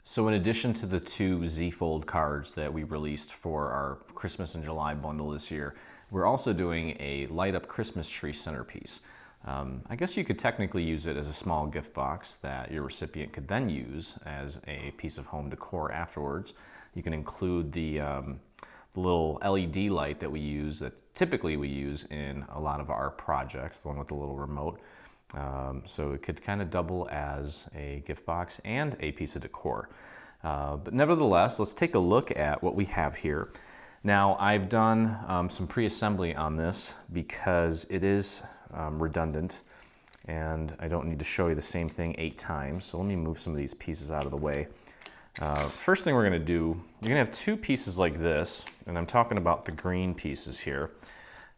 So in addition to the 2 Z-fold cards that we released for our Christmas in July bundle this year, we're also doing a light up Christmas tree centerpiece. I guess you could technically use it as a small gift box that your recipient could then use as a piece of home decor afterwards. You can include the little LED light that we use, that typically we use in a lot of our projects, the one with the little remote. So it could kind of double as a gift box and a piece of decor. But nevertheless, let's take a look at what we have here. Now, I've done some pre-assembly on this because it is redundant and I don't need to show you the same thing 8 times. So let me move some of these pieces out of the way. First thing we're going to do, you're going to have 2 pieces like this, and I'm talking about the green pieces here,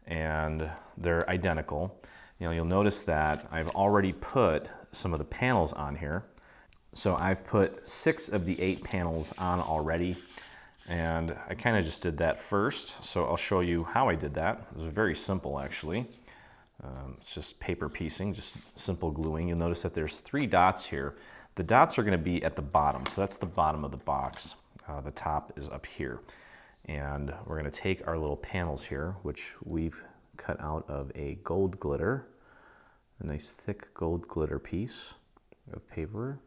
and they're identical. You'll notice that I've already put some of the panels on here. So I've put 6 of the 8 panels on already, and I kind of just did that first. So I'll show you how I did that. It was very simple, actually. It's just paper piecing, just simple gluing. You'll notice that there's 3 dots here. The dots are going to be at the bottom, so that's the bottom of the box. The top is up here. And we're going to take our little panels here, which we've cut out of a gold glitter, a nice thick gold glitter piece of paper.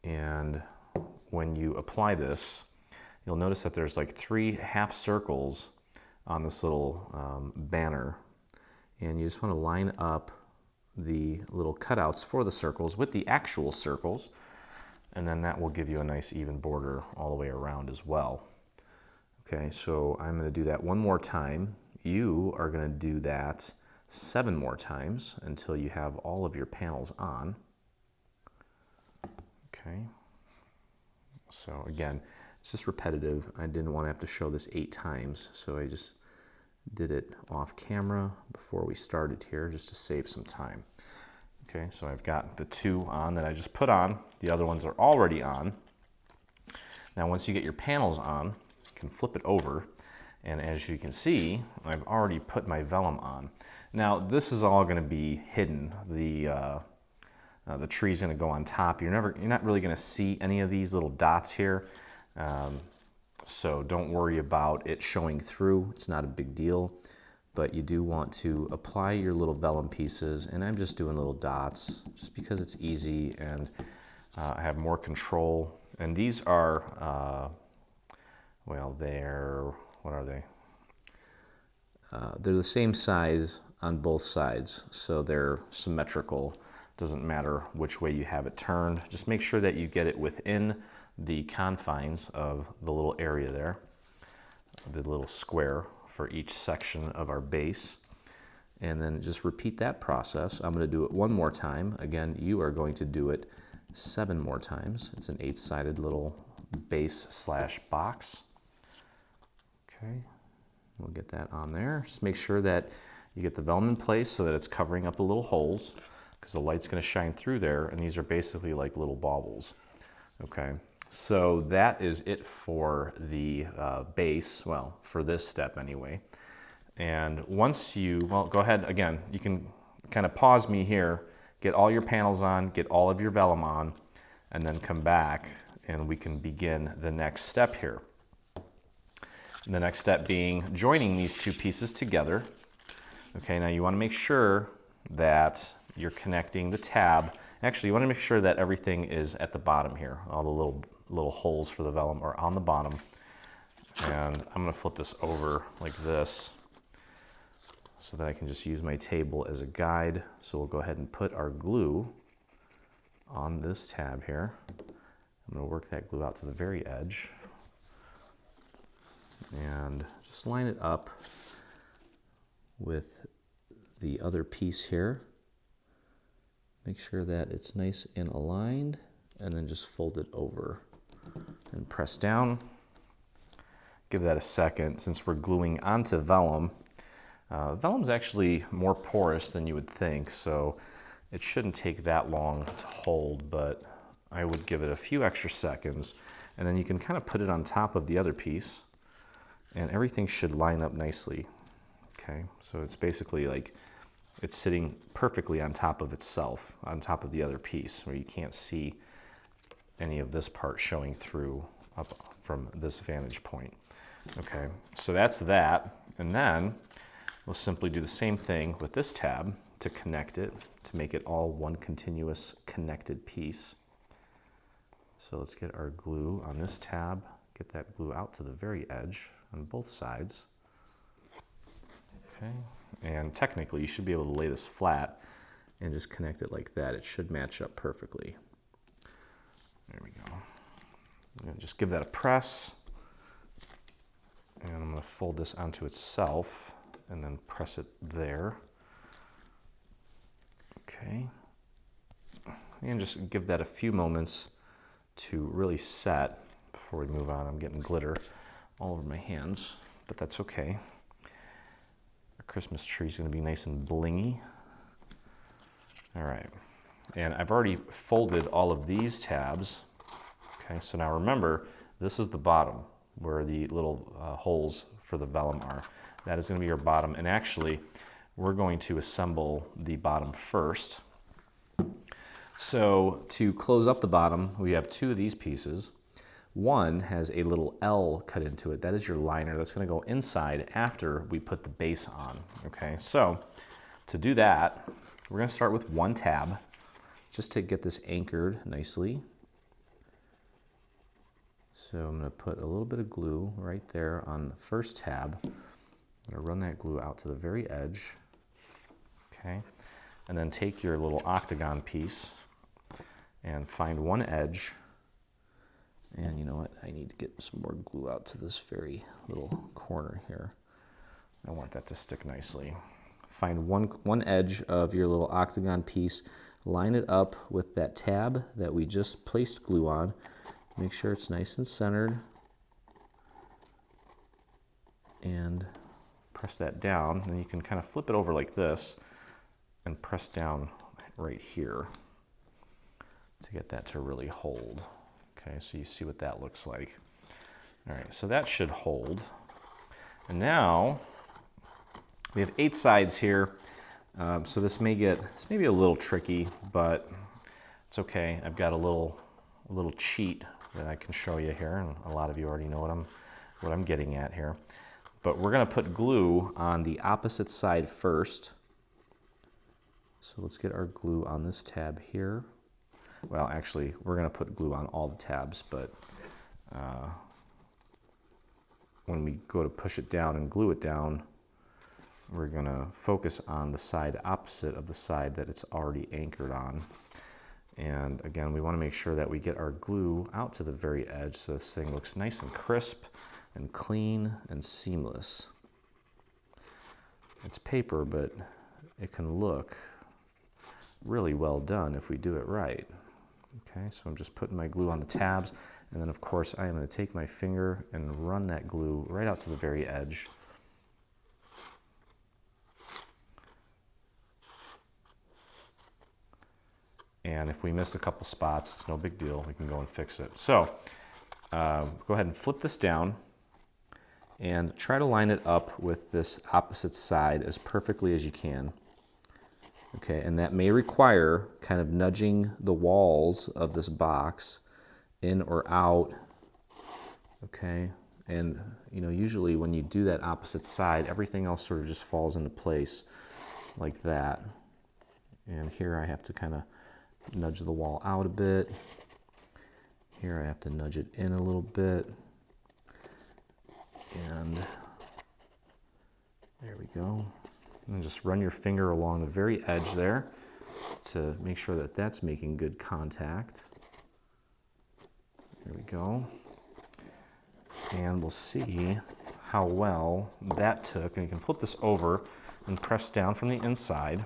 And when you apply this, you'll notice that there's like 3 half circles on this little banner. And you just want to line up the little cutouts for the circles with the actual circles, and then that will give you a nice even border all the way around as well. Okay, so I'm going to do that 1 more time. You are going to do that 7 more times until you have all of your panels on. Okay, so again, it's just repetitive. I didn't want to have to show this 8 times, so I just did it off camera before we started here just to save some time. Okay, so I've got the 2 on that I just put on. The other ones are already on. Now once you get your panels on, you can flip it over, and as you can see, I've already put my vellum on. Now this is all going to be hidden. The tree's going to go on top. You're not really going to see any of these little dots here. So don't worry about it showing through. It's not a big deal, but you do want to apply your little vellum pieces, and I'm just doing little dots just because it's easy and I have more control. And these are, well, what are they? They're the same size on both sides, so they're symmetrical. Doesn't matter which way you have it turned. Just make sure that you get it within the confines of the little area there, the little square for each section of our base. And then just repeat that process. I'm going to do it 1 more time. Again, you are going to do it 7 more times. It's an 8-sided little base / box. Okay, we'll get that on there. Just make sure that you get the vellum in place so that it's covering up the little holes, because the light's going to shine through there, and these are basically like little baubles. Okay, so that is it for the base, well, for this step anyway. And once you, well, go ahead again, you can kind of pause me here, get all your panels on, get all of your vellum on, and then come back and we can begin the next step here. And the next step being joining these 2 pieces together. Okay, now you want to make sure that you're connecting the tab. Actually, you want to make sure that everything is at the bottom here. All the little holes for the vellum are on the bottom. And I'm going to flip this over like this so that I can just use my table as a guide. So we'll go ahead and put our glue on this tab here. I'm going to work that glue out to the very edge. And just line it up with the other piece here. Make sure that it's nice and aligned, and then just fold it over and press down. Give that a second. Since we're gluing onto vellum, vellum's actually more porous than you would think, so it shouldn't take that long to hold, but I would give it a few extra seconds, and then you can kind of put it on top of the other piece, and everything should line up nicely. Okay, so it's basically like it's sitting perfectly on top of itself, on top of the other piece, where you can't see any of this part showing through up from this vantage point. Okay, so that's that. And then we'll simply do the same thing with this tab to connect it, to make it all one continuous connected piece. So let's get our glue on this tab, get that glue out to the very edge on both sides. Okay, and technically you should be able to lay this flat and just connect it like that. It should match up perfectly. There we go. And just give that a press. And I'm going to fold this onto itself and then press it there. Okay. And just give that a few moments to really set before we move on. I'm getting glitter all over my hands, but that's okay. Our Christmas tree is going to be nice and blingy. All right. And I've already folded all of these tabs. Okay, so now remember, this is the bottom where the little holes for the vellum are. That is going to be your bottom, and actually we're going to assemble the bottom first. So to close up the bottom, we have two of these pieces. One has a little L cut into it. That is your liner. That's going to go inside after we put the base on. Okay, so to do that, we're going to start with one tab just to get this anchored nicely. So I'm going to put a little bit of glue right there on the first tab. I'm going to run that glue out to the very edge. Okay, and then take your little octagon piece and find one edge. And you know what? I need to get some more glue out to this very little corner here. I want that to stick nicely. Find one edge of your little octagon piece, line it up with that tab that we just placed glue on. Make sure it's nice and centered. And press that down. Then you can kind of flip it over like this and press down right here to get that to really hold. Okay, so you see what that looks like. All right, so that should hold. And now we have 8 sides here. So this may be a little tricky, but it's okay. I've got a little cheat that I can show you here, and a lot of you already know what I'm getting at here. But we're going to put glue on the opposite side first. So let's get our glue on this tab here. Well, actually, we're going to put glue on all the tabs, but when we go to push it down and glue it down, we're going to focus on the side opposite of the side that it's already anchored on. And again, we want to make sure that we get our glue out to the very edge so this thing looks nice and crisp and clean and seamless. It's paper, but it can look really well done if we do it right. Okay, so I'm just putting my glue on the tabs, and then of course I am going to take my finger and run that glue right out to the very edge. And if we miss a couple spots, it's no big deal. We can go and fix it. So go ahead and flip this down and try to line it up with this opposite side as perfectly as you can. Okay, and that may require kind of nudging the walls of this box in or out. Okay, and you know, usually when you do that opposite side, everything else sort of just falls into place like that. And here I have to kind of nudge the wall out a bit. Here I have to nudge it in a little bit. And there we go. And just run your finger along the very edge there to make sure that that's making good contact. There we go. And we'll see how well that took. And you can flip this over and press down from the inside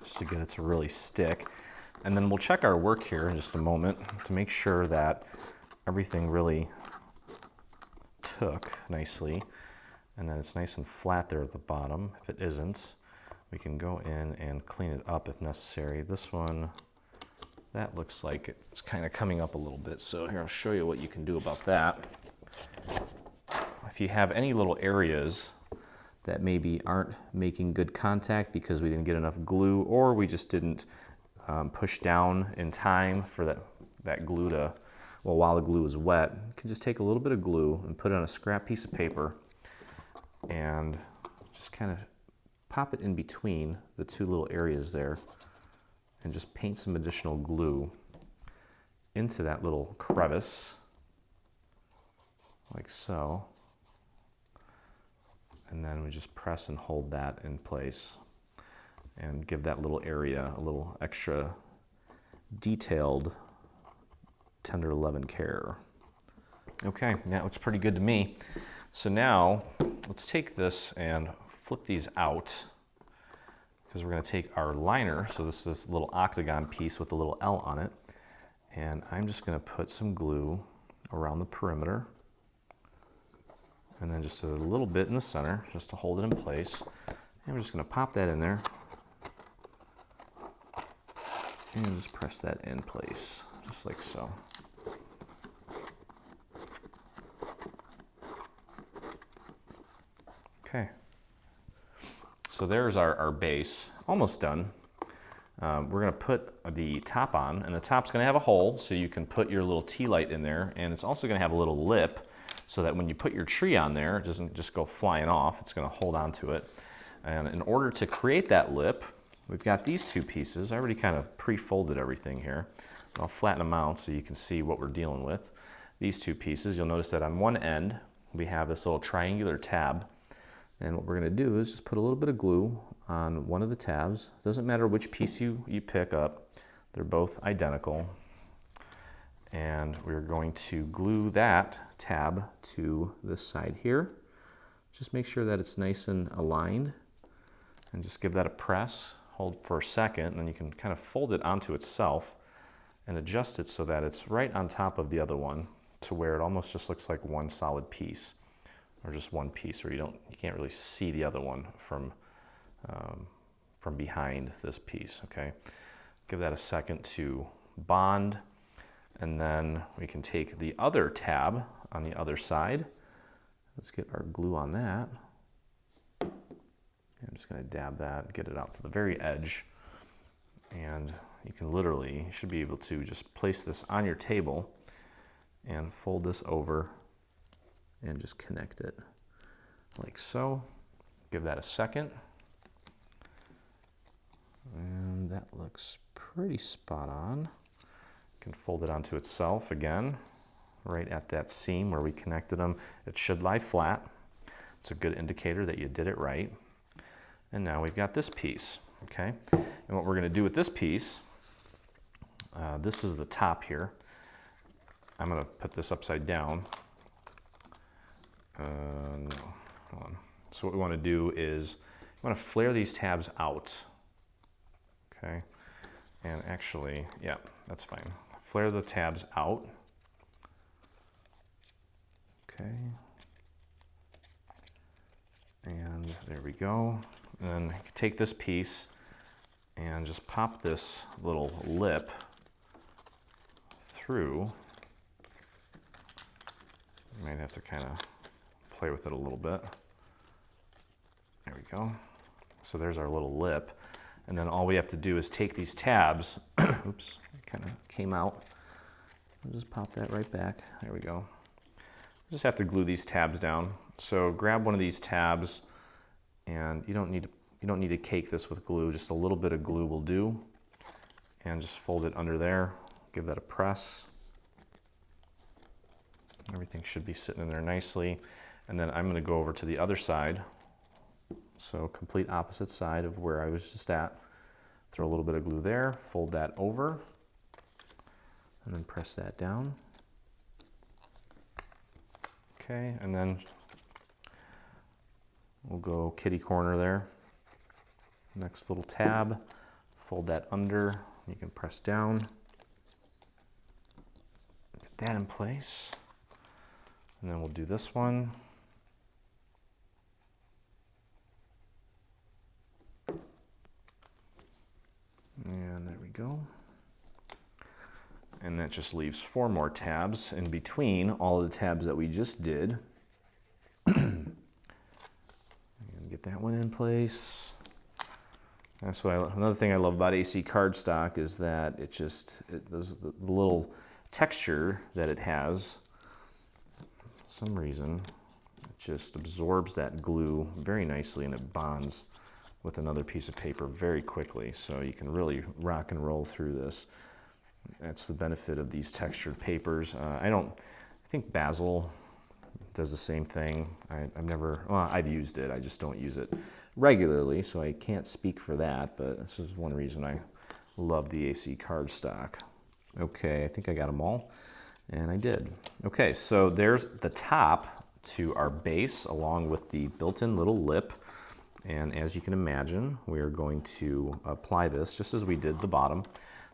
just to get it to really stick. And then we'll check our work here in just a moment to make sure that everything really took nicely and that it's nice and flat there at the bottom. If it isn't, we can go in and clean it up if necessary. This one, that looks like it's kind of coming up a little bit. So here, I'll show you what you can do about that. If you have any little areas that maybe aren't making good contact because we didn't get enough glue, or we just didn't push down in time for that glue to, well, while the glue is wet, you can just take a little bit of glue and put it on a scrap piece of paper and just kind of pop it in between the two little areas there and just paint some additional glue into that little crevice, like so. And then we just press and hold that in place and give that little area a little extra detailed, tender love and care. Okay, that looks pretty good to me. So now let's take this and flip these out, because we're going to take our liner. So this is this little octagon piece with a little L on it. And I'm just going to put some glue around the perimeter. And then just a little bit in the center, just to hold it in place. And we're just going to pop that in there. And just press that in place, just like so. Okay. So there's our base, almost done. We're going to put the top on, and the top's going to have a hole so you can put your little tea light in there, and it's also going to have a little lip so that when you put your tree on there, it doesn't just go flying off. It's going to hold on to it. And in order to create that lip, we've got these two pieces. I already kind of pre-folded everything here. I'll flatten them out so you can see what we're dealing with. These two pieces, you'll notice that on one end, we have this little triangular tab. And what we're going to do is just put a little bit of glue on one of the tabs. Doesn't matter which piece you pick up. They're both identical. And we're going to glue that tab to this side here. Just make sure that it's nice and aligned. And just give that a press. Hold for a second, and then you can kind of fold it onto itself and adjust it so that it's right on top of the other one, to where it almost just looks like one solid piece, or just one piece, or you can't really see the other one from behind this piece. Okay, give that a second to bond, and then we can take the other tab on the other side. Let's get our glue on that. I'm just going to dab that, get it out to the very edge, and you should be able to just place this on your table and fold this over and just connect it like so. Give that a second, and that looks pretty spot on. You can fold it onto itself again, right at that seam where we connected them. It should lie flat. It's a good indicator that you did it right. And now we've got this piece, okay? And what we're going to do with this piece, this is the top here. I'm going to put this upside down. No, hold on. So what we want to do is we want to flare these tabs out, okay? And actually, yeah, that's fine. Flare the tabs out, okay? And there we go. And then take this piece and just pop this little lip through. You might have to kind of play with it a little bit. There we go. So there's our little lip. And then all we have to do is take these tabs. Oops, it kind of came out. I'll just pop that right back. There we go. Just have to glue these tabs down. So grab one of these tabs, and you don't need to cake this with glue. Just a little bit of glue will do, and just fold it under there. Give that a press. Everything should be sitting in there nicely. And then I'm going to go over to the other side. So complete opposite side of where I was just at. Throw a little bit of glue there, fold that over, and then press that down. Okay, and then we'll go kitty corner there. Next little tab, fold that under. You can press down. Get that in place. And then we'll do this one. And there we go. And that just leaves 4 more tabs in between all of the tabs that we just did. And get that one in place. That's why another thing I love about AC cardstock is that the little texture that it has, for some reason, it just absorbs that glue very nicely and it bonds with another piece of paper very quickly. So you can really rock and roll through this. That's the benefit of these textured papers. I think Basil does the same thing. I've used it, I just don't use it regularly, so I can't speak for that, but this is one reason I love the AC cardstock. Okay, I think I got them all, and I did. Okay, so there's the top to our base along with the built-in little lip, and as you can imagine, we are going to apply this just as we did the bottom.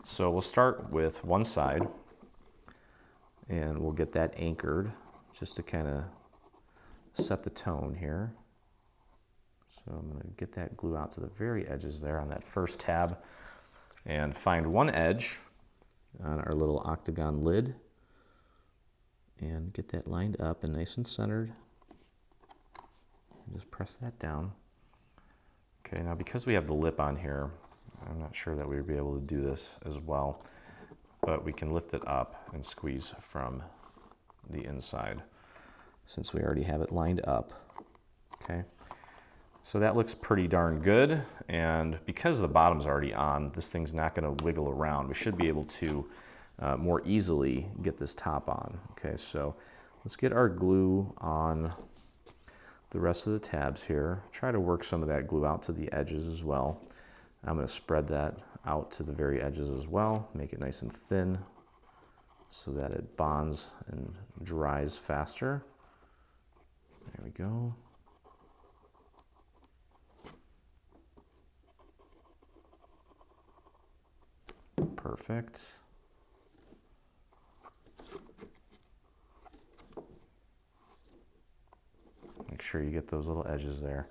So we'll start with one side, and we'll get that anchored just to kind of set the tone here. So I'm going to get that glue out to the very edges there on that first tab and find one edge on our little octagon lid and get that lined up and nice and centered. And just press that down. Okay, now because we have the lip on here, I'm not sure that we would be able to do this as well, but we can lift it up and squeeze from the inside since we already have it lined up. Okay, so that looks pretty darn good, and because the bottom's already on, this thing's not going to wiggle around. We should be able to more easily get this top on. Okay, so let's get our glue on the rest of the tabs here. Try to work some of that glue out to the edges as well. I'm going to spread that out to the very edges as well, make it nice and thin so that it bonds and dries faster. There we go. Perfect. Make sure you get those little edges there.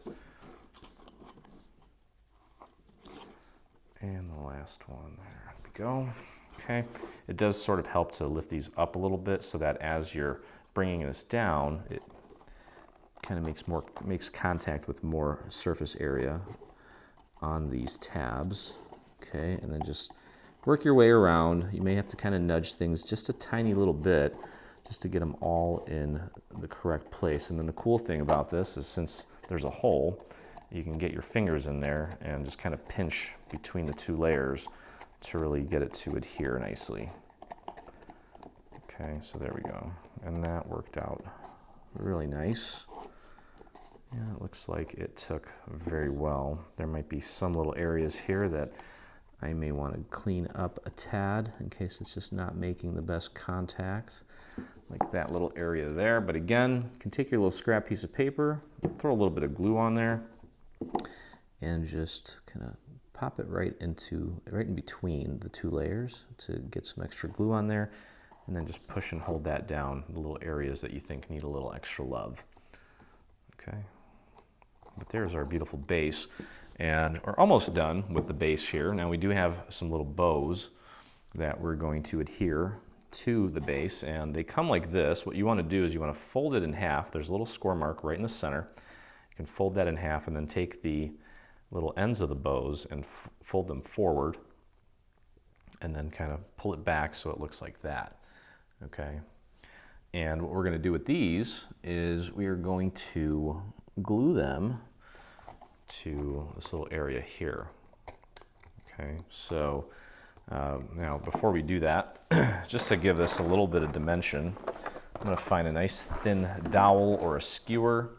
And the last one, there we go. Okay, it does sort of help to lift these up a little bit so that as you're bringing this down, it kind of makes contact with more surface area on these tabs. Okay, and then just work your way around. You may have to kind of nudge things just a tiny little bit just to get them all in the correct place. And then the cool thing about this is since there's a hole, you can get your fingers in there and just kind of pinch between the two layers to really get it to adhere nicely. Okay, so there we go. And that worked out really nice. Yeah, it looks like it took very well. There might be some little areas here that I may want to clean up a tad in case it's just not making the best contact, like that little area there. But again, you can take your little scrap piece of paper, throw a little bit of glue on there, and just kind of pop it right in between the two layers to get some extra glue on there, and then just push and hold that down, the little areas that you think need a little extra love. Okay, but there's our beautiful base. And we're almost done with the base here. Now we do have some little bows that we're going to adhere to the base, and they come like this. What you want to do is you want to fold it in half. There's a little score mark right in the center. You can fold that in half and then take the little ends of the bows and fold them forward and then kind of pull it back so it looks like that. Okay. And what we're going to do with these is we are going to glue them to this little area here. Okay, so now before we do that, just to give this a little bit of dimension, I'm going to find a nice thin dowel or a skewer,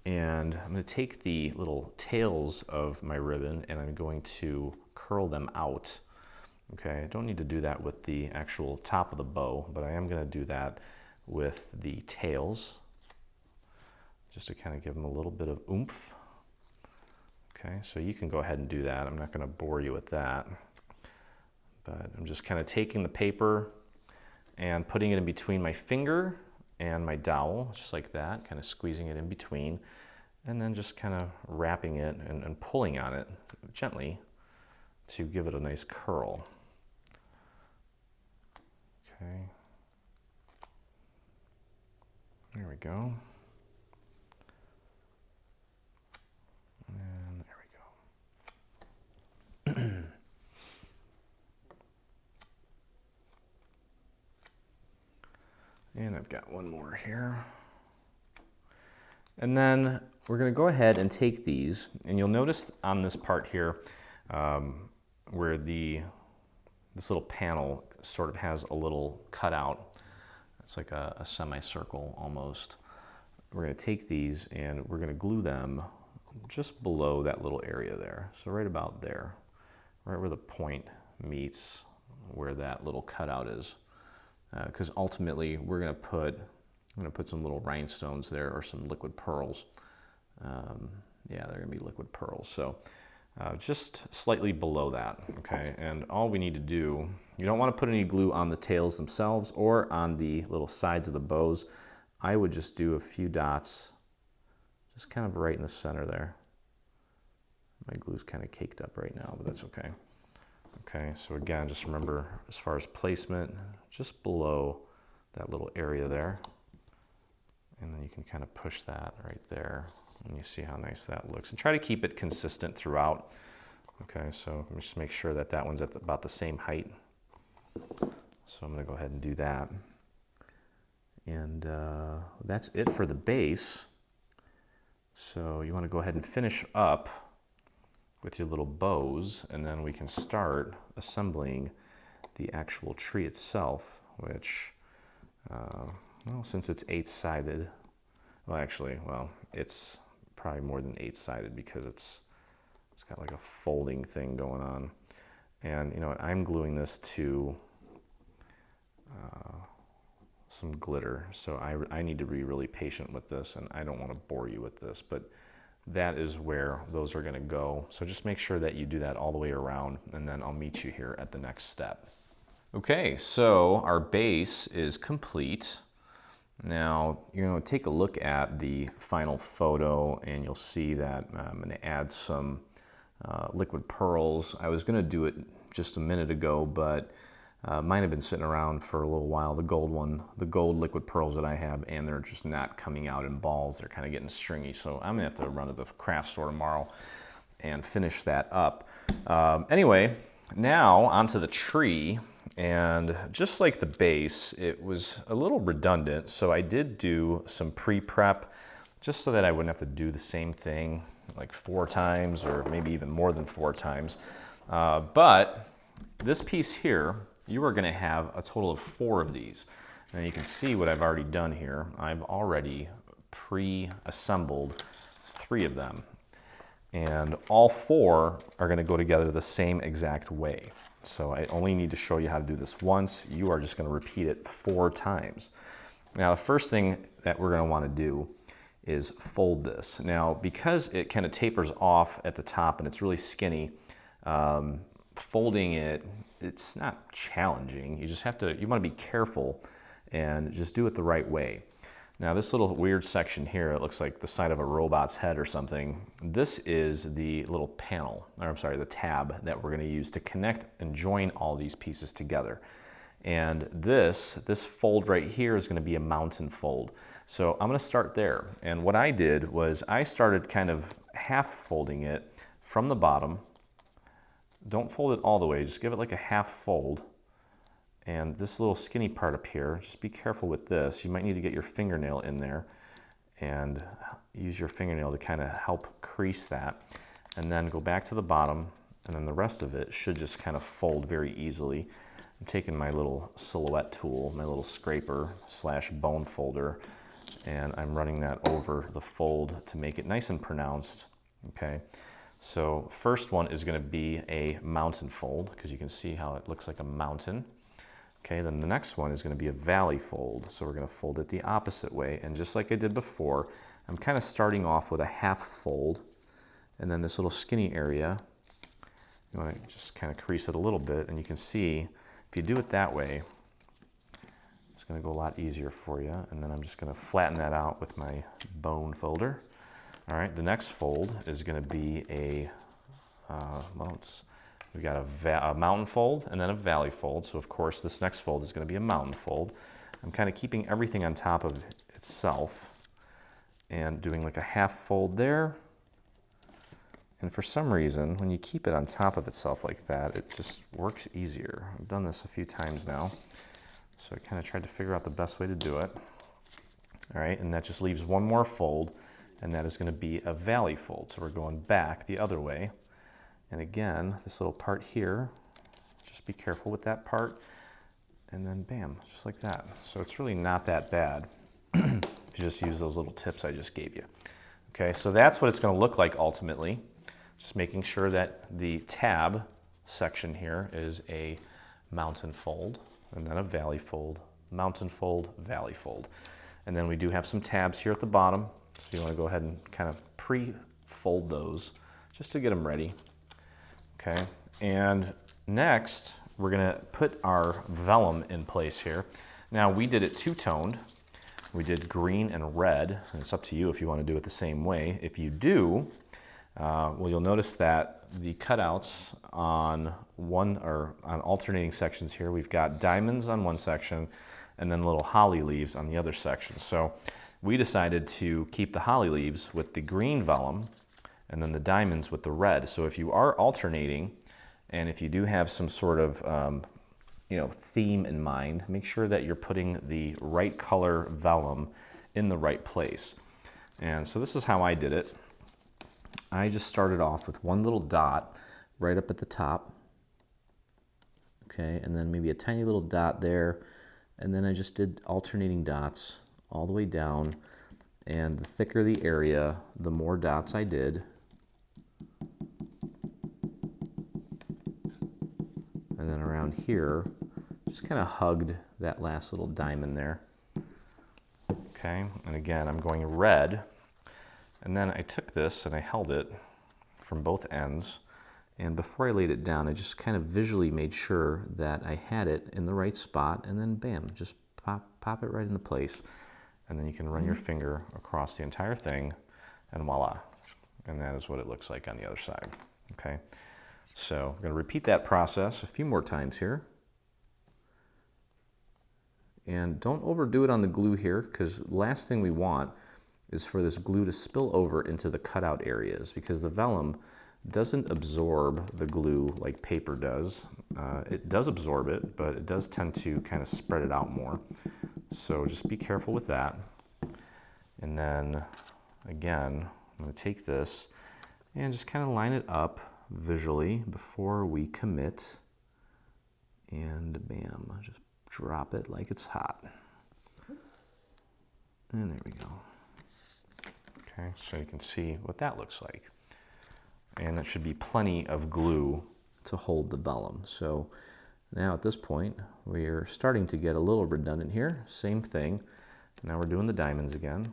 and I'm going to take the little tails of my ribbon and I'm going to curl them out. Okay, I don't need to do that with the actual top of the bow, but I am going to do that with the tails, just to kind of give them a little bit of oomph. Okay, so you can go ahead and do that. I'm not going to bore you with that, but I'm just kind of taking the paper and putting it in between my finger and my dowel, just like that, kind of squeezing it in between, and then just kind of wrapping it and pulling on it gently to give it a nice curl. Okay, there we go. And there we go. And I've got one more here. And then we're going to go ahead and take these, and you'll notice on this part here where this little panel sort of has a little cutout. It's like a semicircle almost. We're going to take these and we're going to glue them just below that little area there. So right about there, right where the point meets where that little cutout is. Because ultimately I'm going to put some little rhinestones there or some liquid pearls. Yeah, they're going to be liquid pearls. So just slightly below that, okay? And all we need to do, you don't want to put any glue on the tails themselves or on the little sides of the bows. I would just do a few dots, just kind of right in the center there. My glue's kind of caked up right now, but that's okay. Okay, so again, just remember as far as placement, just below that little area there. And then you can kind of push that right there. And you see how nice that looks. And try to keep it consistent throughout. Okay, so let me just make sure that that one's at about the same height. So I'm going to go ahead and do that. And that's it for the base. So you want to go ahead and finish up with your little bows, and then we can start assembling the actual tree itself, which, well, since it's 8-sided, well, actually, well, it's probably more than 8-sided because it's got like a folding thing going on. And you know what, I'm gluing this to some glitter, so I need to be really patient with this, and I don't want to bore you with this, but that is where those are going to go. So just make sure that you do that all the way around, and then I'll meet you here at the next step. Okay, so our base is complete. Now, you're going to take a look at the final photo, and you'll see that I'm going to add some liquid pearls. I was going to do it just a minute ago, but mine have been sitting around for a little while, the gold liquid pearls that I have, and they're just not coming out in balls. They're kind of getting stringy, so I'm going to have to run to the craft store tomorrow and finish that up. Anyway, now onto the tree. And just like the base, it was a little redundant, so I did do some pre-prep just so that I wouldn't have to do the same thing like 4 times or maybe even more than 4 times. But this piece here, you are going to have a total of 4 of these. And you can see what I've already done here. I've already pre-assembled 3 of them. And all 4 are going to go together the same exact way. So I only need to show you how to do this once. You are just going to repeat it 4 times. Now, the first thing that we're going to want to do is fold this. Now, because it kind of tapers off at the top and it's really skinny, folding it, it's not challenging. You just have to, you want to be careful and just do it the right way. Now, this little weird section here, it looks like the side of a robot's head or something. This is the little panel, or I'm sorry, the tab that we're going to use to connect and join all these pieces together. And this fold right here is going to be a mountain fold. So I'm going to start there. And what I did was I started kind of half folding it from the bottom. Don't fold it all the way, just give it like a half fold. And this little skinny part up here, just be careful with this. You might need to get your fingernail in there and use your fingernail to kind of help crease that. And then go back to the bottom, and then the rest of it should just kind of fold very easily. I'm taking my little silhouette tool, my little scraper / bone folder, and I'm running that over the fold to make it nice and pronounced, okay? So first one is going to be a mountain fold, because you can see how it looks like a mountain. Okay, then the next one is going to be a valley fold. So we're going to fold it the opposite way. And just like I did before, I'm kind of starting off with a half fold. And then this little skinny area, you want to just kind of crease it a little bit. And you can see, if you do it that way, it's going to go a lot easier for you. And then I'm just going to flatten that out with my bone folder. All right, the next fold is going to be a, we've got a mountain fold and then a valley fold. So of course this next fold is going to be a mountain fold. I'm kind of keeping everything on top of itself and doing like a half fold there. And for some reason, when you keep it on top of itself like that, it just works easier. I've done this a few times now. So I kind of tried to figure out the best way to do it. All right, and that just leaves one more fold, and that is going to be a valley fold. So we're going back the other way. And again, this little part here, just be careful with that part. And then bam, just like that. So it's really not that bad if you just use those little tips I just gave you. Okay, so that's what it's going to look like ultimately. Just making sure that the tab section here is a mountain fold, and then a valley fold, mountain fold, valley fold. And then we do have some tabs here at the bottom, so you want to go ahead and kind of pre-fold those just to get them ready. Okay, and next we're going to put our vellum in place here. Now we did it two-toned. We did green and red, and it's up to you if you want to do it the same way. If you do, well, you'll notice that the cutouts on alternating sections here, we've got diamonds on one section and then little holly leaves on the other section. So we decided to keep the holly leaves with the green vellum and then the diamonds with the red. So if you are alternating, and if you do have some sort of theme in mind, make sure that you're putting the right color vellum in the right place. And so this is how I did it. I just started off with one little dot right up at the top, okay, and then maybe a tiny little dot there, and then I just did alternating dots all the way down, and the thicker the area, the more dots I did. And then around here, just kind of hugged that last little diamond there. Okay, and again, I'm going red. And then I took this and I held it from both ends. And before I laid it down, I just kind of visually made sure that I had it in the right spot. And then bam, just pop it right into place. And then you can run your finger across the entire thing and voila. And that is what it looks like on the other side. Okay, so I'm going to repeat that process a few more times here. And don't overdo it on the glue here, because the last thing we want is for this glue to spill over into the cutout areas, because the vellum doesn't absorb the glue like paper does. It does absorb it, but it does tend to kind of spread it out more. So just be careful with that. And then again, I'm going to take this and just kind of line it up visually before we commit. And bam, just drop it like it's hot. And there we go. Okay, so you can see what that looks like. And that should be plenty of glue to hold the vellum. So now at this point, we're starting to get a little redundant here. Same thing. Now we're doing the diamonds again.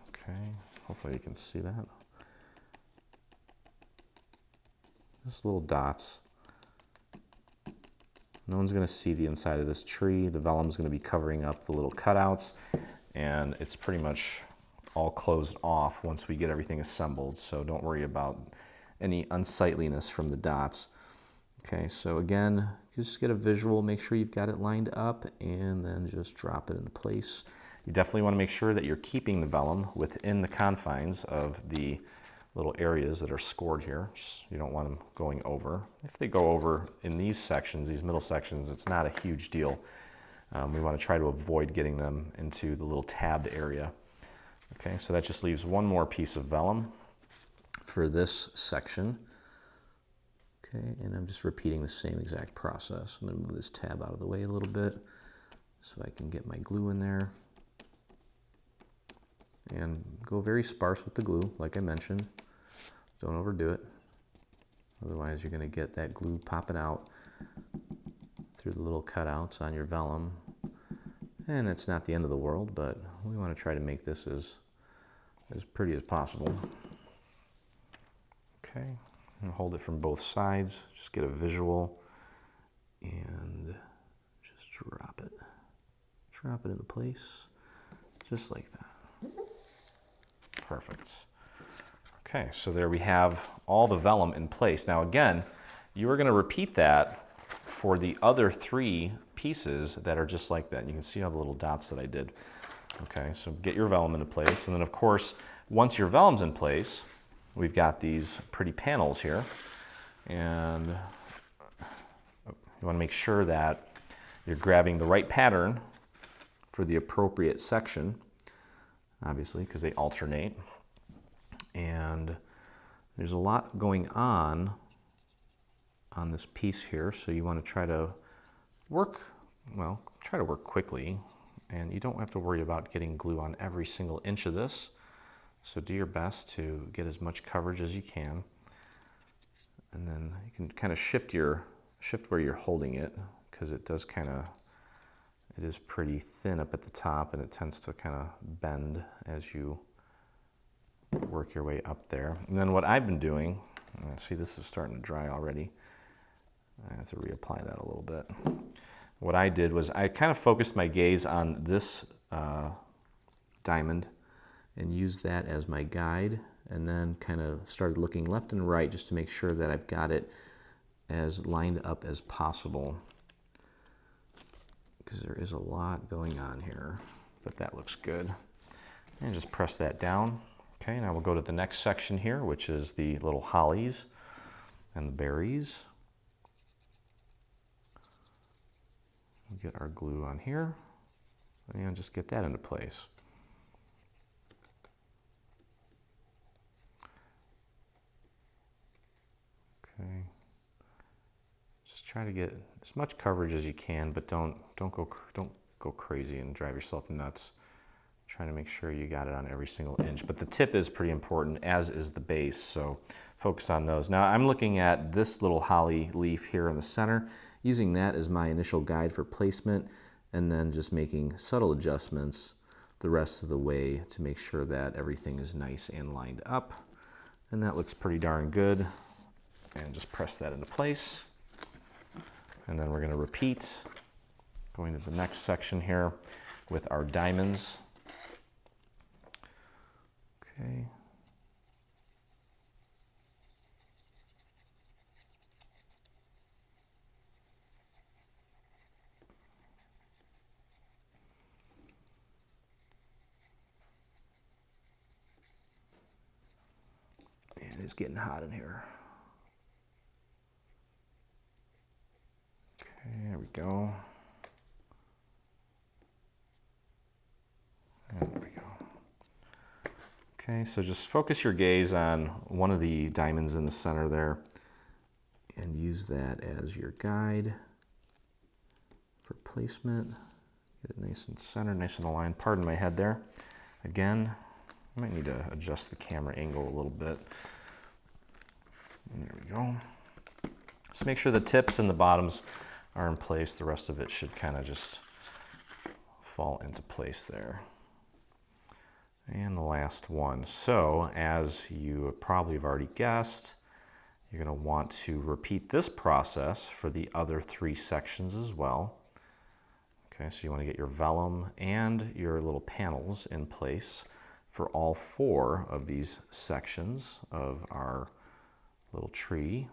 Okay, hopefully you can see that. Just little dots. No one's going to see the inside of this tree. The vellum's going to be covering up the little cutouts, and it's pretty much all closed off once we get everything assembled, so don't worry about any unsightliness from the dots. Okay, so again, just get a visual, make sure you've got it lined up, and then just drop it into place. You definitely want to make sure that you're keeping the vellum within the confines of the little areas that are scored here. You don't want them going over. If they go over in these sections, these middle sections, it's not a huge deal. We want to try to avoid getting them into the little tabbed area. Okay, so that just leaves one more piece of vellum for this section. Okay, and I'm just repeating the same exact process. I'm going to move this tab out of the way a little bit so I can get my glue in there. And go very sparse with the glue, like I mentioned. Don't overdo it. Otherwise you're going to get that glue popping out through the little cutouts on your vellum. And it's not the end of the world, but we want to try to make this as pretty as possible. Okay, and hold it from both sides. Just get a visual and just drop it. Drop it into place, just like that. Perfect. Okay, so there we have all the vellum in place. Now again, you are going to repeat that for the other three pieces that are just like that. You can see all the little dots that I did. Okay, so get your vellum into place, and then of course, once your vellum's in place, we've got these pretty panels here, and You want to make sure that you're grabbing the right pattern for the appropriate section, obviously, because they alternate. And there's a lot going on this piece here, so you want to try to work quickly, and you don't have to worry about getting glue on every single inch of this. So do your best to get as much coverage as you can. And then you can kind of shift where you're holding it, because it is pretty thin up at the top, and it tends to kind of bend as you work your way up there. And then what I've been doing, see, this is starting to dry already. I have to reapply that a little bit. What I did was I kind of focused my gaze on this diamond and used that as my guide, and then kind of started looking left and right just to make sure that I've got it as lined up as possible, because there is a lot going on here, but that looks good. And just press that down. Okay, now we'll go to the next section here, which is the little hollies and the berries. We'll get our glue on here and just get that into place. Okay. Just try to get as much coverage as you can, but don't go crazy and drive yourself nuts. Trying to make sure you got it on every single inch. But the tip is pretty important, as is the base, so focus on those. Now I'm looking at this little holly leaf here in the center, using that as my initial guide for placement, and then just making subtle adjustments the rest of the way to make sure that everything is nice and lined up. And that looks pretty darn good. And just press that into place. And then we're going to repeat, going to the next section here with our diamonds. Okay. And it's getting hot in here. Okay, there we go. And there we go. Okay, so just focus your gaze on one of the diamonds in the center there and use that as your guide for placement. Get it nice and centered, nice and aligned. Pardon my head there. Again, I might need to adjust the camera angle a little bit. And there we go. Just make sure the tips and the bottoms are in place. The rest of it should kind of just fall into place there. And the last one. So, as you probably have already guessed, you're going to want to repeat this process for the other 3 sections as well. Okay, so you want to get your vellum and your little panels in place for all 4 of these sections of our little tree.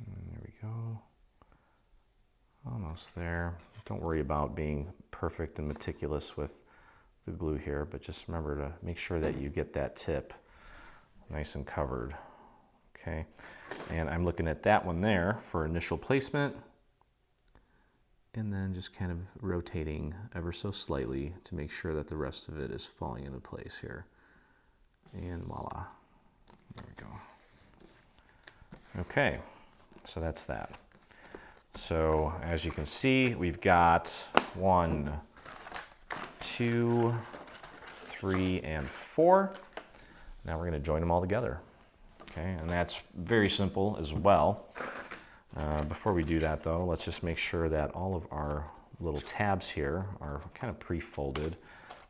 And there we go. Almost there. Don't worry about being perfect and meticulous with the glue here, but just remember to make sure that you get that tip nice and covered. Okay, and I'm looking at that one there for initial placement, and then just kind of rotating ever so slightly to make sure that the rest of it is falling into place here. And voila, there we go. Okay, so that's that. So as you can see, we've got 1, 2, 3, and 4. Now we're going to join them all together. Okay, and that's very simple as well. Before we do that though, let's just make sure that all of our little tabs here are kind of pre-folded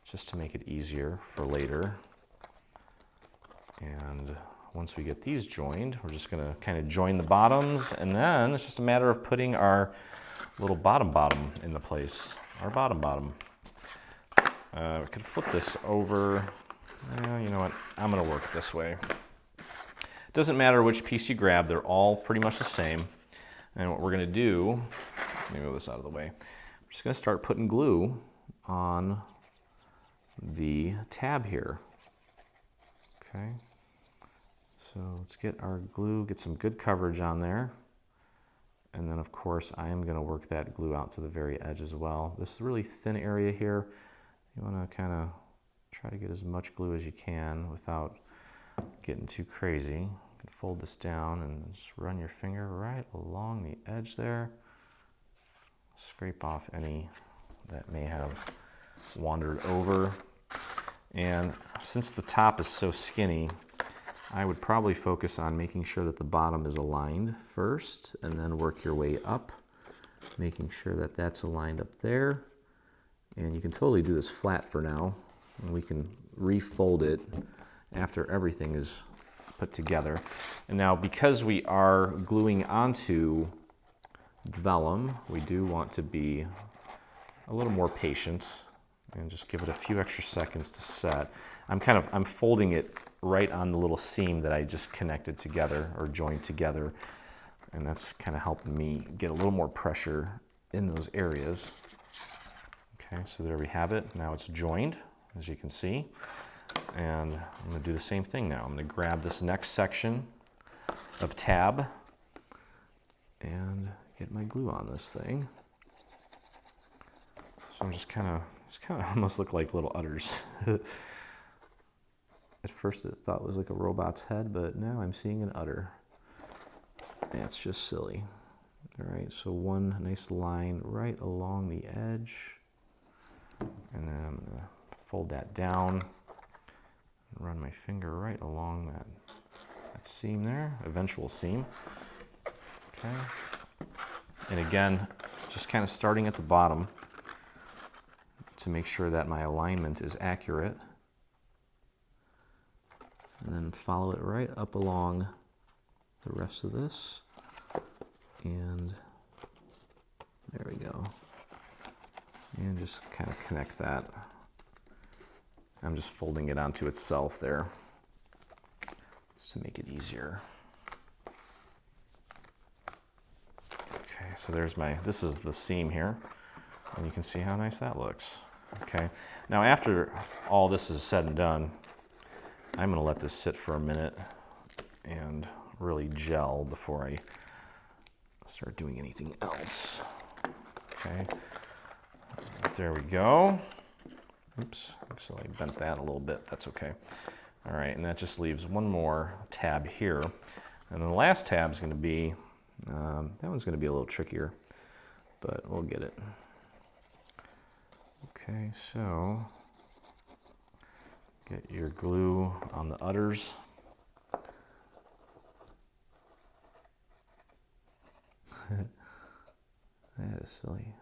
just to make it easier for later. And once we get these joined, we're just going to kind of join the bottoms, and then it's just a matter of putting our little bottom into place. Our bottom. We could flip this over. You know what? I'm going to work this way. Doesn't matter which piece you grab, they're all pretty much the same. And what we're going to do, let me move this out of the way. We're just going to start putting glue on the tab here. Okay. So let's get our glue, get some good coverage on there. And then of course I am going to work that glue out to the very edge as well. This really thin area here, you want to kind of try to get as much glue as you can without getting too crazy. You can fold this down and just run your finger right along the edge there. Scrape off any that may have wandered over. And since the top is so skinny, I would probably focus on making sure that the bottom is aligned first, and then work your way up, making sure that that's aligned up there. And you can totally do this flat for now, and we can refold it after everything is put together. And now, because we are gluing onto vellum, we do want to be a little more patient and just give it a few extra seconds to set. I'm folding it right on the little seam that I just connected together or joined together, and that's kind of helping me get a little more pressure in those areas. Okay, so there we have it. Now it's joined, as you can see, and I'm going to do the same thing now. I'm going to grab this next section of tab and get my glue on this thing. So I'm just kind of almost look like little udders. At first I thought it was like a robot's head, but now I'm seeing an udder. That's just silly. All right, so one nice line right along the edge, and then I'm gonna fold that down and run my finger right along that seam there, eventual seam. Okay, and again, just kind of starting at the bottom to make sure that my alignment is accurate, and then follow it right up along the rest of this, and there we go, and just kind of connect that. I'm just folding it onto itself there just to make it easier. Okay, so this is the seam here, and you can see how nice that looks. Okay, now after all this is said and done, I'm going to let this sit for a minute and really gel before I start doing anything else. Okay, there we go. Oops, so I bent that a little bit. That's okay. All right, and that just leaves one more tab here. And then the last tab is going to be, that one's going to be a little trickier, but we'll get it. Okay, so get your glue on the udders. That is silly.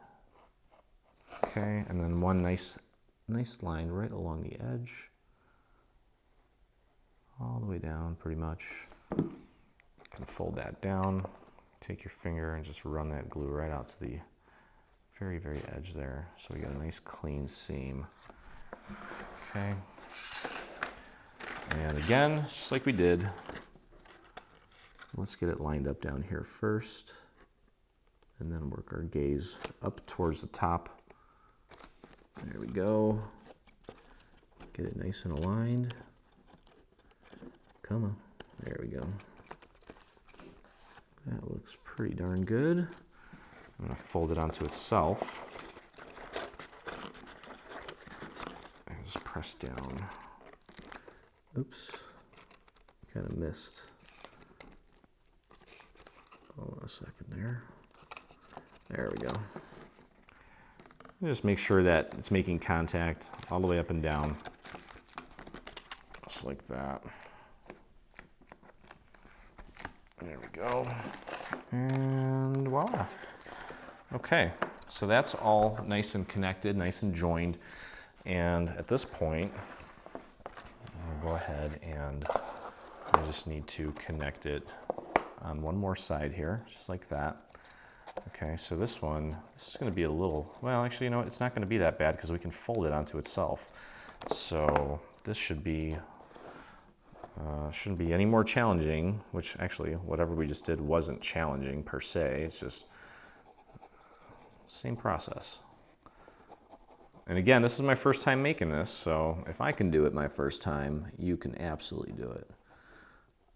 Okay, and then one nice line right along the edge, all the way down pretty much. You can fold that down, take your finger and just run that glue right out to the very, very edge there. So we got a nice clean seam. Okay. And again, just like we did, let's get it lined up down here first, and then work our gaze up towards the top. There we go. Get it nice and aligned. Come on. There we go. That looks pretty darn good. I'm going to fold it onto itself and just press down. Oops, kind of missed. Hold on a second there. There we go. Just make sure that it's making contact all the way up and down, just like that. There we go. And voila. Okay, so that's all nice and connected, nice and joined. And at this point, I'll go ahead and I just need to connect it on one more side here, just like that. Okay, so this is going to be a little, well, actually, you know what? It's not going to be that bad because we can fold it onto itself. So this should be, shouldn't be any more challenging, which actually, whatever we just did wasn't challenging per se. It's just same process. And again, this is my first time making this, so if I can do it my first time, you can absolutely do it.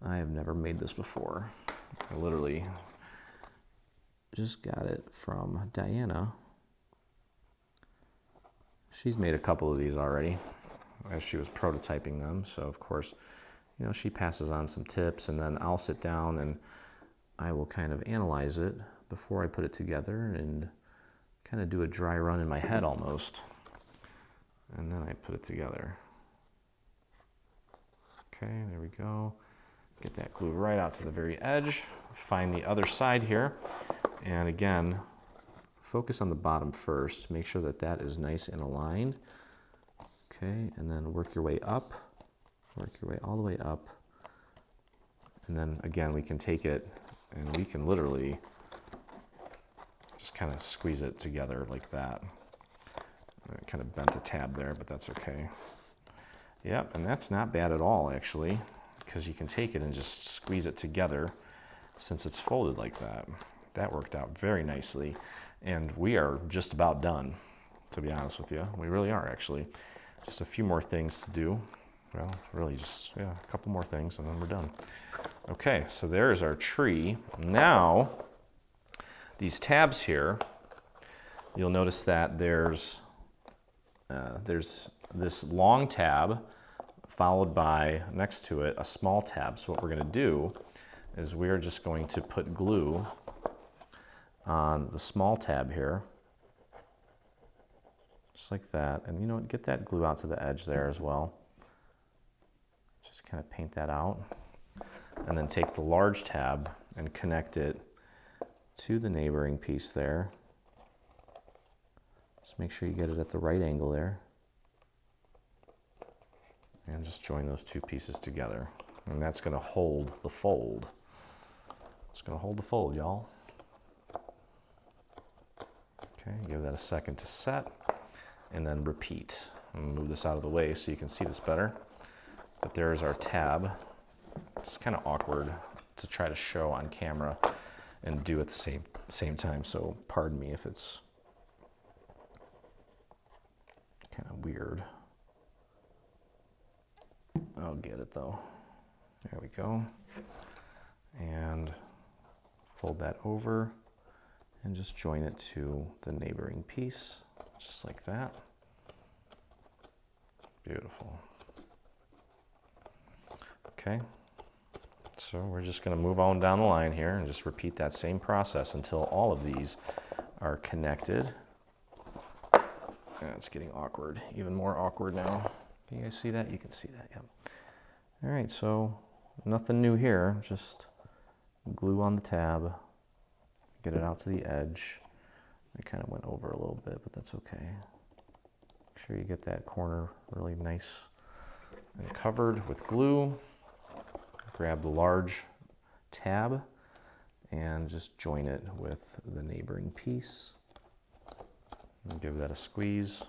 I have never made this before. I literally just got it from Diana. She's made a couple of these already as she was prototyping them. So of course, you know, she passes on some tips, and then I'll sit down and I will kind of analyze it before I put it together and kind of do a dry run in my head almost. And then I put it together. Okay, there we go. Get that glue right out to the very edge. Find the other side here. And again, focus on the bottom first. Make sure that that is nice and aligned. Okay, and then work your way up. Work your way all the way up. And then again, we can take it and we can literally just kind of squeeze it together like that. I kind of bent a tab there, but that's okay. Yep, and that's not bad at all actually, because you can take it and just squeeze it together since it's folded like that. That worked out very nicely. And we are just about done, to be honest with you. We really are actually. Just a few more things to do. Well, really just, yeah, a couple more things and then we're done. Okay, so there's our tree. Now, these tabs here, you'll notice that there's this long tab followed by, next to it, a small tab. So what we're gonna do is we're just going to put glue on the small tab here, just like that. And you know what, get that glue out to the edge there as well. Just kind of paint that out. And then take the large tab and connect it to the neighboring piece there. Just make sure you get it at the right angle there. And just join those two pieces together. And that's gonna hold the fold. It's gonna hold the fold, y'all. Okay, give that a second to set, and then repeat. I'm gonna move this out of the way so you can see this better. But there's our tab. It's kind of awkward to try to show on camera and do at the same time, so pardon me if it's kind of weird. I'll get it though. There we go. And fold that over and just join it to the neighboring piece, just like that. Beautiful. Okay, so we're just going to move on down the line here and just repeat that same process until all of these are connected. It's getting awkward, even more awkward now. Can you guys see that? You can see that, yeah. All right, so nothing new here, just glue on the tab, get it out to the edge. It kind of went over a little bit, but that's okay. Make sure you get that corner really nice and covered with glue. Grab the large tab and just join it with the neighboring piece. And give that a squeeze.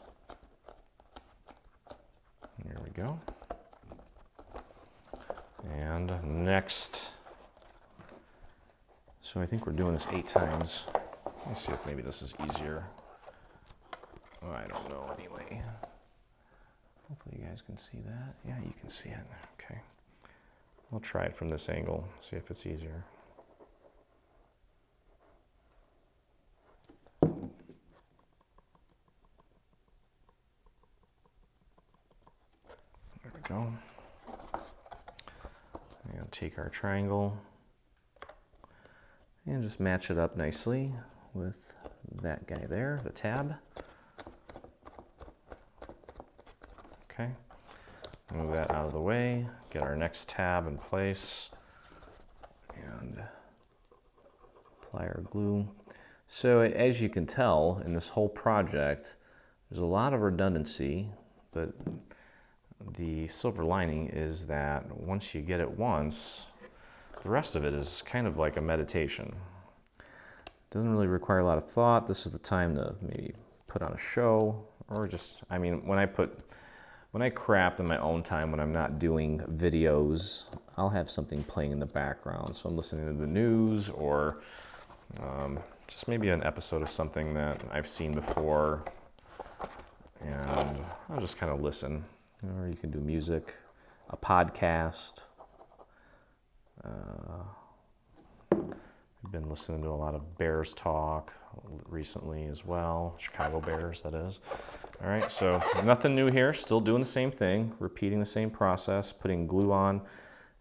There we go. And next, so I think we're doing this 8 times. Let's see if maybe this is easier. Oh, I don't know anyway. Hopefully you guys can see that. Yeah, you can see it. Okay. I'll try it from this angle, see if it's easier. There we go. And take our triangle and just match it up nicely with that guy there, the tab. Okay. Move that out of the way, get our next tab in place, and apply our glue. So as you can tell in this whole project, there's a lot of redundancy, but the silver lining is that once you get it once, the rest of it is kind of like a meditation. Doesn't really require a lot of thought. This is the time to maybe put on a show, or just, I mean, when I craft in my own time, when I'm not doing videos, I'll have something playing in the background. So I'm listening to the news, or just maybe an episode of something that I've seen before, and I'll just kind of listen. Or you can do music, a podcast, I've been listening to a lot of Bears talk recently as well, Chicago Bears, that is. All right, so nothing new here, still doing the same thing, repeating the same process, putting glue on,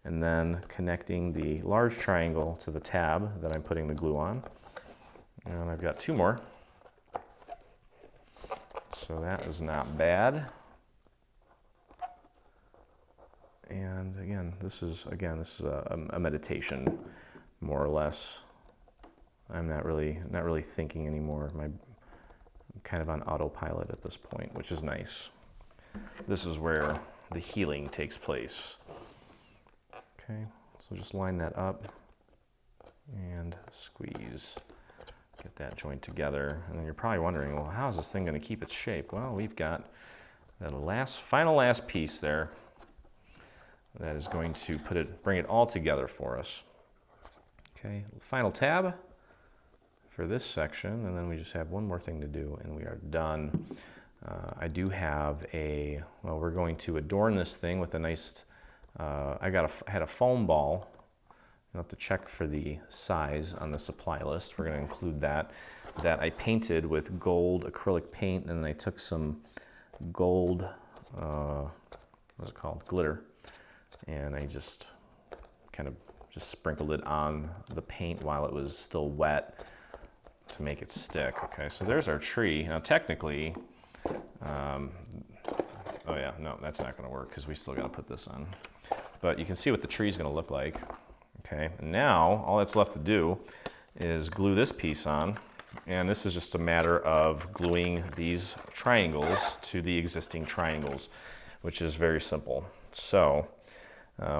and then connecting the large triangle to the tab that I'm putting the glue on. And I've got 2 more. So that is not bad. And again, this is a meditation, more or less. I'm not really thinking anymore. I'm kind of on autopilot at this point, which is nice. This is where the healing takes place. Okay, so just line that up and squeeze. Get that joint together. And then you're probably wondering, well, how is this thing going to keep its shape? Well, we've got that final last piece there that is going to bring it all together for us. Okay, final tab for this section, and then we just have one more thing to do and we are done. I do have we're going to adorn this thing with a nice, I had a foam ball. You'll have to check for the size on the supply list. We're going to include that I painted with gold acrylic paint, and then I took some gold, what's it called, glitter, and I just kind of just sprinkled it on the paint while it was still wet to make it stick. Okay, so there's our tree. Now technically, oh yeah, no, that's not going to work because we still got to put this on. But you can see what the tree is going to look like. Okay, and now all that's left to do is glue this piece on, and this is just a matter of gluing these triangles to the existing triangles, which is very simple. So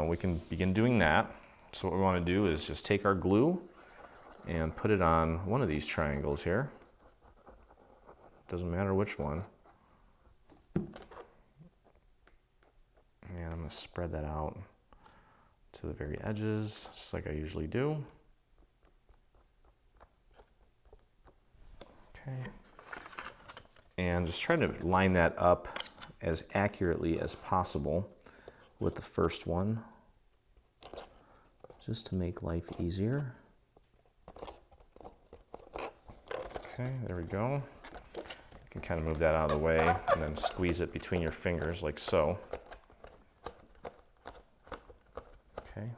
we can begin doing that. So what we want to do is just take our glue and put it on one of these triangles here. Doesn't matter which one. And I'm going to spread that out to the very edges, just like I usually do. Okay. And just try to line that up as accurately as possible with the first one, just to make life easier. Okay, there we go. You can kind of move that out of the way and then squeeze it between your fingers like so. Okay,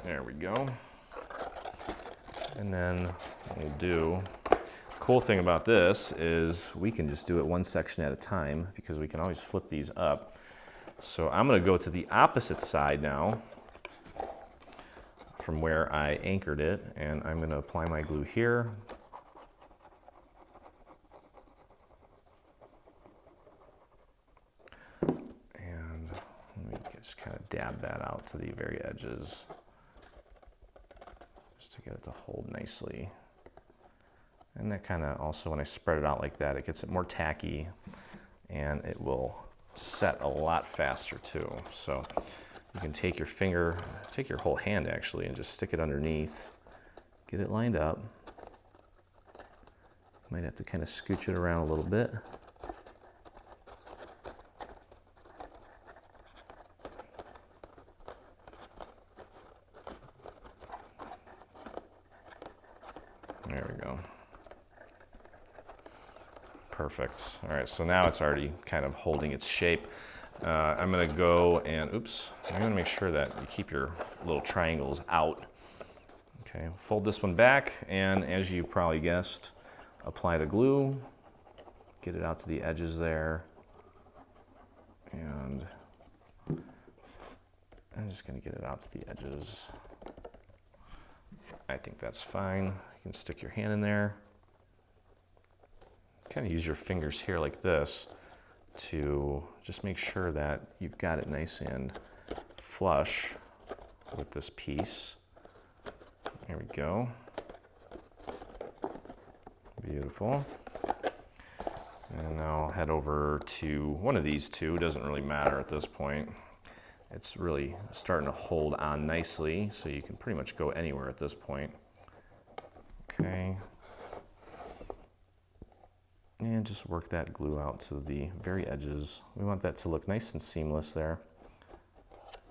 there we go. And then we'll do, the cool thing about this is we can just do it one section at a time because we can always flip these up. So I'm going to go to the opposite side now from where I anchored it, and I'm going to apply my glue here. And let me just kind of dab that out to the very edges, just to get it to hold nicely. And that kind of also, when I spread it out like that, it gets it more tacky and it will set a lot faster too. So you can take your finger, take your whole hand actually, and just stick it underneath, get it lined up. Might have to kind of scooch it around a little bit. There we go. Perfect. All right, so now it's already kind of holding its shape. I'm gonna go and, oops, I'm gonna make sure that you keep your little triangles out. Okay, fold this one back, and as you probably guessed, apply the glue, get it out to the edges there, and I'm just gonna get it out to the edges. I think that's fine. You can stick your hand in there. Kind of use your fingers here like this to just make sure that you've got it nice and flush with this piece. There we go. Beautiful. And now I'll head over to one of these two. Doesn't really matter at this point. It's really starting to hold on nicely, so you can pretty much go anywhere at this point. Okay. And just work that glue out to the very edges. We want that to look nice and seamless there.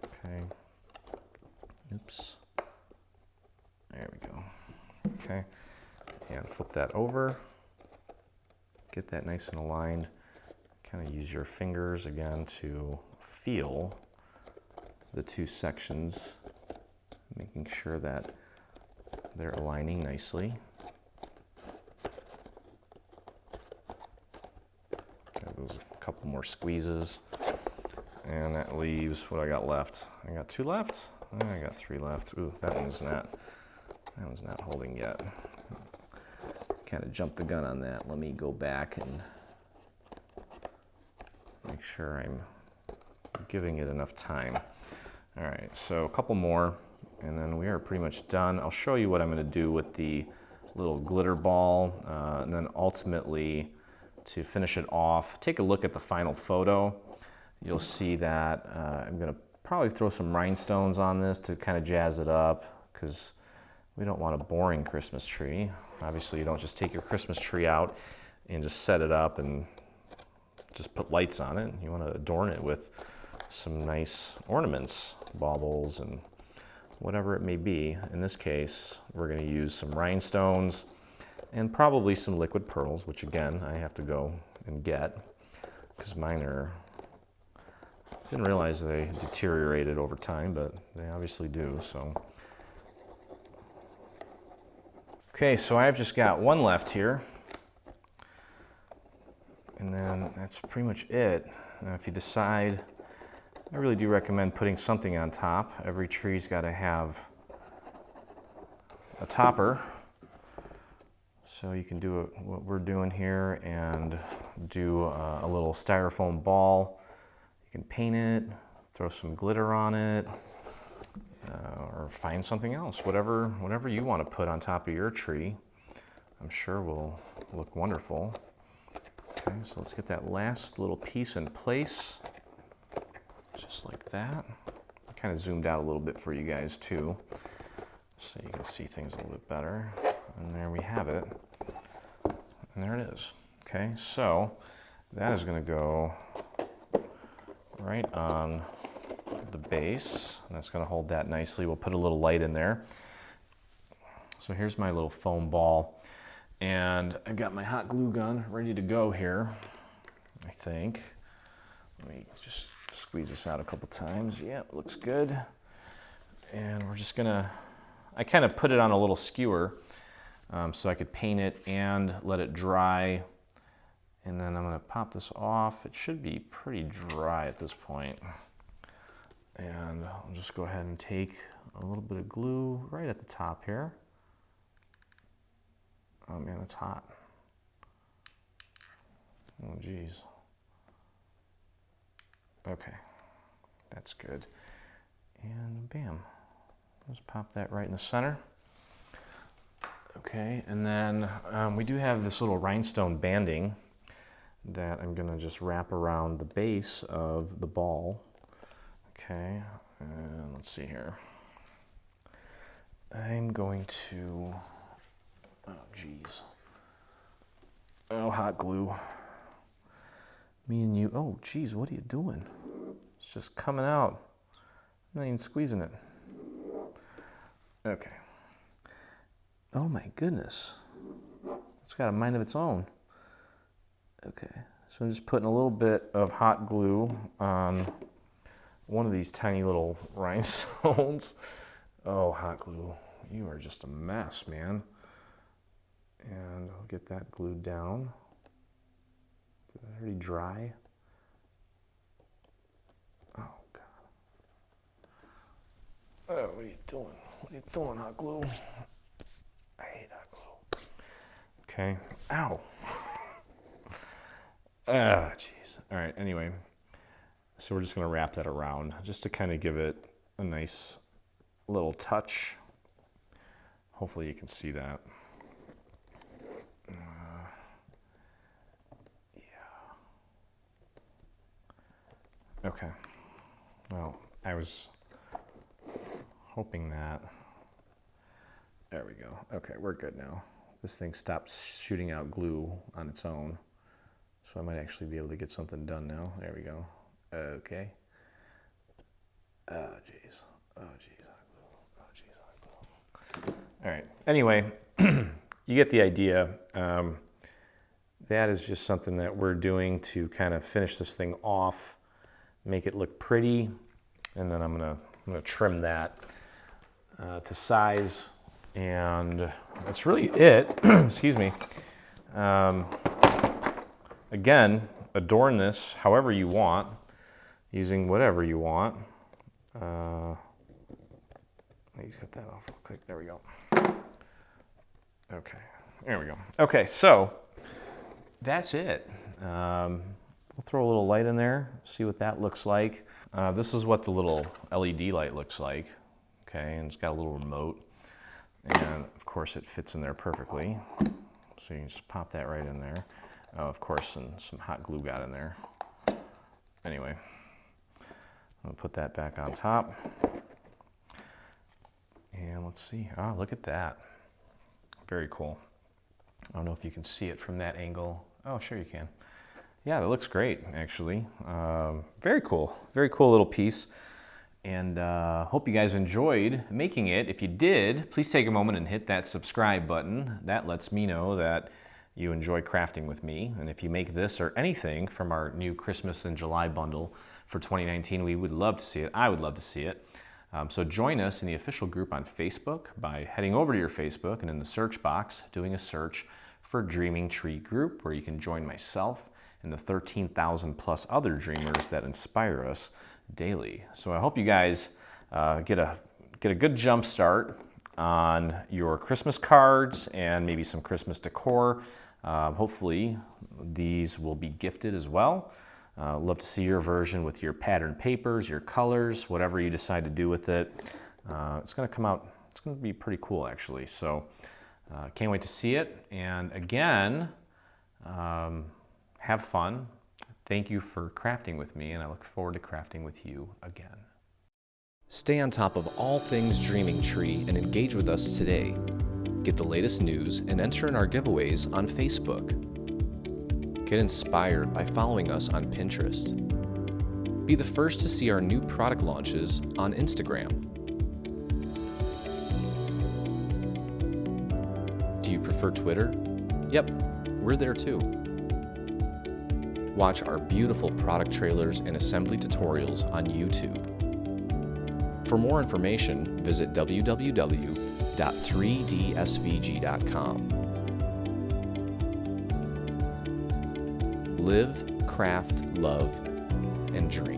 Okay. Oops. There we go. Okay. And flip that over. Get that nice and aligned. Kind of use your fingers again to feel the two sections, making sure that they're aligning nicely. Got those a couple more squeezes, and that leaves what I got left. I got 2 left. I got 3 left. Ooh, that one's not holding yet. Kind of jumped the gun on that. Let me go back and make sure I'm giving it enough time. All right, so a couple more, and then we are pretty much done. I'll show you what I'm going to do with the little glitter ball, and then ultimately, to finish it off, take a look at the final photo. You'll see that I'm going to probably throw some rhinestones on this to kind of jazz it up, because we don't want a boring Christmas tree. Obviously, you don't just take your Christmas tree out and just set it up and just put lights on it. You want to adorn it with some nice ornaments, baubles, and whatever it may be. In this case, we're going to use some rhinestones and probably some liquid pearls, which again, I have to go and get because mine are, didn't realize they deteriorated over time, but they obviously do, so. Okay, so I've just got 1 left here, and then that's pretty much it. Now, if you decide, I really do recommend putting something on top. Every tree's got to have a topper. So you can do what we're doing here and do a little styrofoam ball. You can paint it, throw some glitter on it, or find something else. Whatever you want to put on top of your tree, I'm sure will look wonderful. Okay, so let's get that last little piece in place. Just like that. I kind of zoomed out a little bit for you guys too, so you can see things a little bit better. And there we have it. And there it is. Okay, so that is going to go right on the base. And that's going to hold that nicely. We'll put a little light in there. So here's my little foam ball. And I've got my hot glue gun ready to go here, I think. Let me just squeeze this out a couple times. Yeah, it looks good. And we're just gonna, I kind of put it on a little skewer so I could paint it and let it dry. And then I'm gonna pop this off. It should be pretty dry at this point. And I'll just go ahead and take a little bit of glue right at the top here. Oh man, it's hot. Oh geez. Okay, that's good. And bam, let's pop that right in the center. Okay, and then we do have this little rhinestone banding that I'm gonna just wrap around the base of the ball. Okay, and let's see here. I'm going to, oh geez. Oh, hot glue. Me and you, oh geez, what are you doing? It's just coming out. I'm not even squeezing it. Okay. Oh my goodness. It's got a mind of its own. Okay, so I'm just putting a little bit of hot glue on one of these tiny little rhinestones. Oh, hot glue, you are just a mess, man. And I'll get that glued down. Is that already dry? Oh, God. Oh, what are you doing? What are you doing, hot glue? I hate hot glue. Okay. Ow. Ah, jeez. All right, anyway. So we're just going to wrap that around just to kind of give it a nice little touch. Hopefully you can see that. Okay, well, I was hoping that, there we go. Okay, we're good now. This thing stopped shooting out glue on its own, so I might actually be able to get something done now. There we go. Okay. Oh, jeez. Oh, jeez. right. Anyway, you get the idea. That is just something that we're doing to kind of finish this thing off, make it look pretty, and then I'm gonna trim that to size, and that's really it. Excuse me. Again, adorn this however you want, using whatever you want. Let me cut that off real quick. There we go. Okay, there we go. Okay, so that's it. We'll throw a little light in there, see what that looks like. This is what the little LED light looks like. Okay, and it's got a little remote. And of course it fits in there perfectly. So you can just pop that right in there. Of course, and some hot glue got in there. Anyway, I'll put that back on top. And let's see, look at that. Very cool. I don't know if you can see it from that angle. Oh, sure you can. Yeah, that looks great, actually. Very cool little piece. And hope you guys enjoyed making it. If you did, please take a moment and hit that subscribe button. That lets me know that you enjoy crafting with me. And if you make this or anything from our new Christmas and July bundle for 2019, we would love to see it. I would love to see it. So join us in the official group on Facebook by heading over to your Facebook and in the search box, doing a search for Dreaming Tree Group, where you can join myself and the 13,000 plus other dreamers that inspire us daily. So I hope you guys get a good jump start on your Christmas cards and maybe some Christmas decor. Hopefully these will be gifted as well. Love to see your version with your pattern papers, your colors, whatever you decide to do with it. It's going to come out, it's going to be pretty cool actually. So can't wait to see it. And again, have fun. Thank you for crafting with me, and I look forward to crafting with you again. Stay on top of all things Dreaming Tree and engage with us today. Get the latest news and enter in our giveaways on Facebook. Get inspired by following us on Pinterest. Be the first to see our new product launches on Instagram. Do you prefer Twitter? Yep, we're there too. Watch our beautiful product trailers and assembly tutorials on YouTube. For more information, visit www.3dsvg.com. Live, craft, love, and dream.